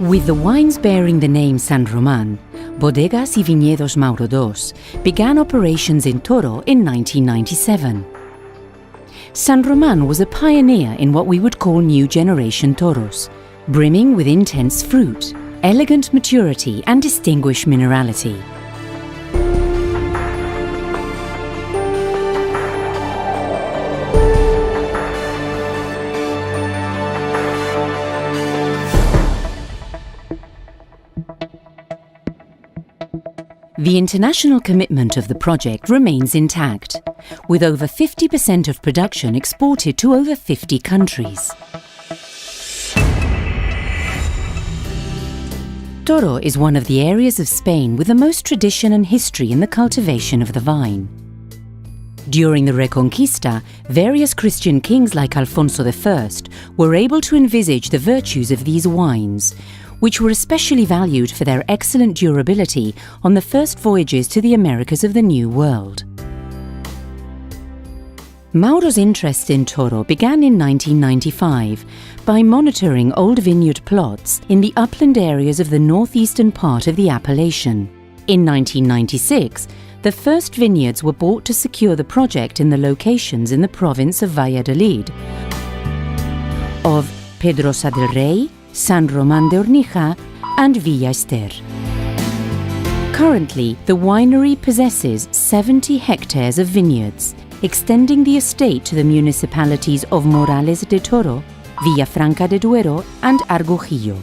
With the wines bearing the name San Román, Bodegas y Viñedos Maurodos began operations in Toro in 1997. San Román was a pioneer in what we would call new generation toros, brimming with intense fruit, elegant maturity and distinguished minerality. The international commitment of the project remains intact, with over 50% of production exported to over 50 countries. Toro is one of the areas of Spain with the most tradition and history in the cultivation of the vine. During the Reconquista, various Christian kings like Alfonso I were able to envisage the virtues of these wines, which were especially valued for their excellent durability on the first voyages to the Americas of the New World. Mauro's interest in Toro began in 1995 by monitoring old vineyard plots in the upland areas of the northeastern part of the appellation. In 1996, the first vineyards were bought to secure the project in the locations in the province of Valladolid of Pedrosa del Rey, San Román de Ornija and Villa Ester. Currently, the winery possesses 70 hectares of vineyards, extending the estate to the municipalities of Morales de Toro, Villafranca de Duero and Argojillo.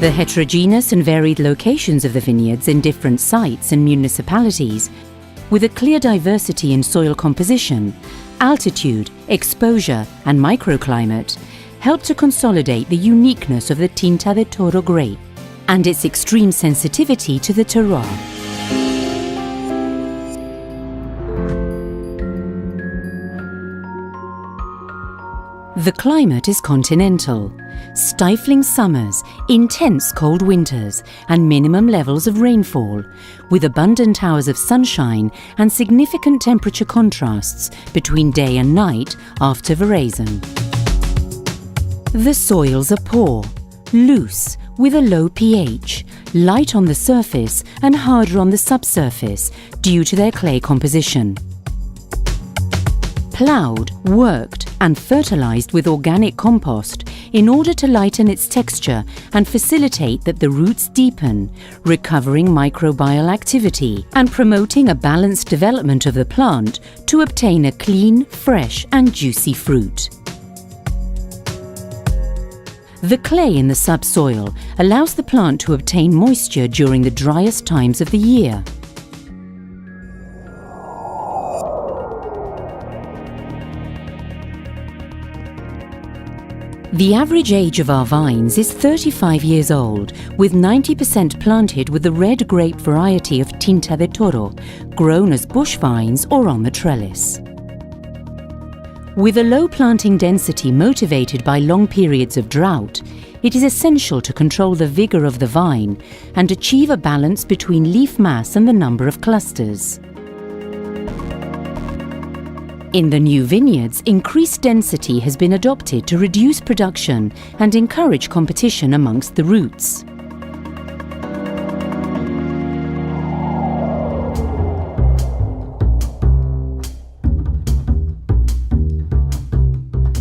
The heterogeneous and varied locations of the vineyards in different sites and municipalities, with a clear diversity in soil composition, altitude, exposure and microclimate, help to consolidate the uniqueness of the Tinta de Toro grape and its extreme sensitivity to the terroir. The climate is continental, stifling summers, intense cold winters and minimum levels of rainfall, with abundant hours of sunshine and significant temperature contrasts between day and night after veraison. The soils are poor, loose, with a low pH, light on the surface and harder on the subsurface due to their clay composition. Ploughed, worked and fertilized with organic compost in order to lighten its texture and facilitate that the roots deepen, recovering microbial activity and promoting a balanced development of the plant to obtain a clean, fresh and juicy fruit. The clay in the subsoil allows the plant to obtain moisture during the driest times of the year. The average age of our vines is 35 years old, with 90% planted with the red grape variety of Tinta de Toro, grown as bush vines or on the trellis. With a low planting density motivated by long periods of drought, it is essential to control the vigor of the vine and achieve a balance between leaf mass and the number of clusters. In the new vineyards, increased density has been adopted to reduce production and encourage competition amongst the roots.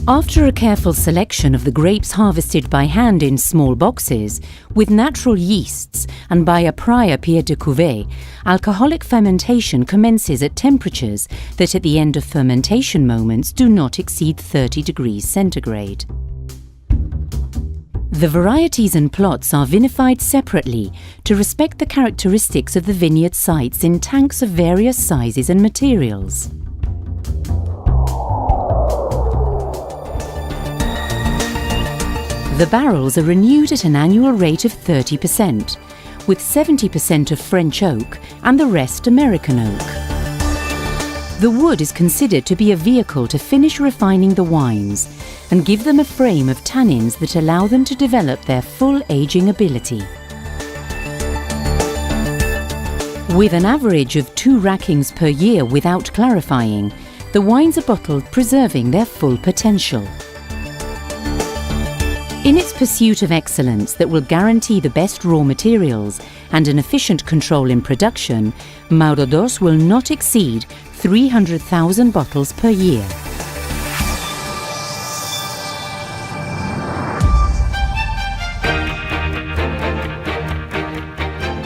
After a careful selection of the grapes harvested by hand in small boxes, with natural yeasts and by a prior pied de cuvée, alcoholic fermentation commences at temperatures that at the end of fermentation moments do not exceed 30 degrees centigrade. The varieties and plots are vinified separately to respect the characteristics of the vineyard sites in tanks of various sizes and materials. The barrels are renewed at an annual rate of 30%, with 70% of French oak and the rest American oak. The wood is considered to be a vehicle to finish refining the wines and give them a frame of tannins that allow them to develop their full aging ability. With an average of 2 rackings per year without clarifying, the wines are bottled preserving their full potential. In its pursuit of excellence that will guarantee the best raw materials and an efficient control in production, Maurodos will not exceed 300,000 bottles per year.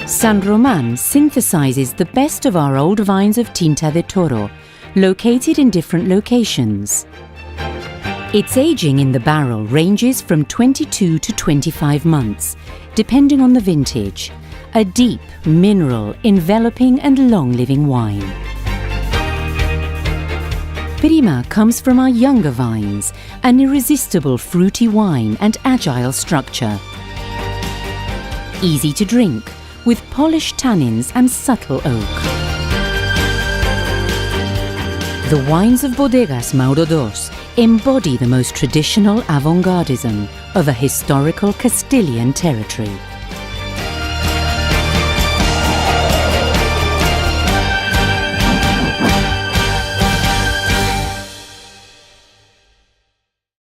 San Román synthesizes the best of our old vines of Tinta de Toro, located in different locations. Its aging in the barrel ranges from 22 to 25 months, depending on the vintage. A deep, mineral, enveloping and long-living wine. Prima comes from our younger vines, an irresistible fruity wine and agile structure. Easy to drink, with polished tannins and subtle oak. The wines of Bodegas Maurodos embody the most traditional avant-gardism of a historical Castilian territory.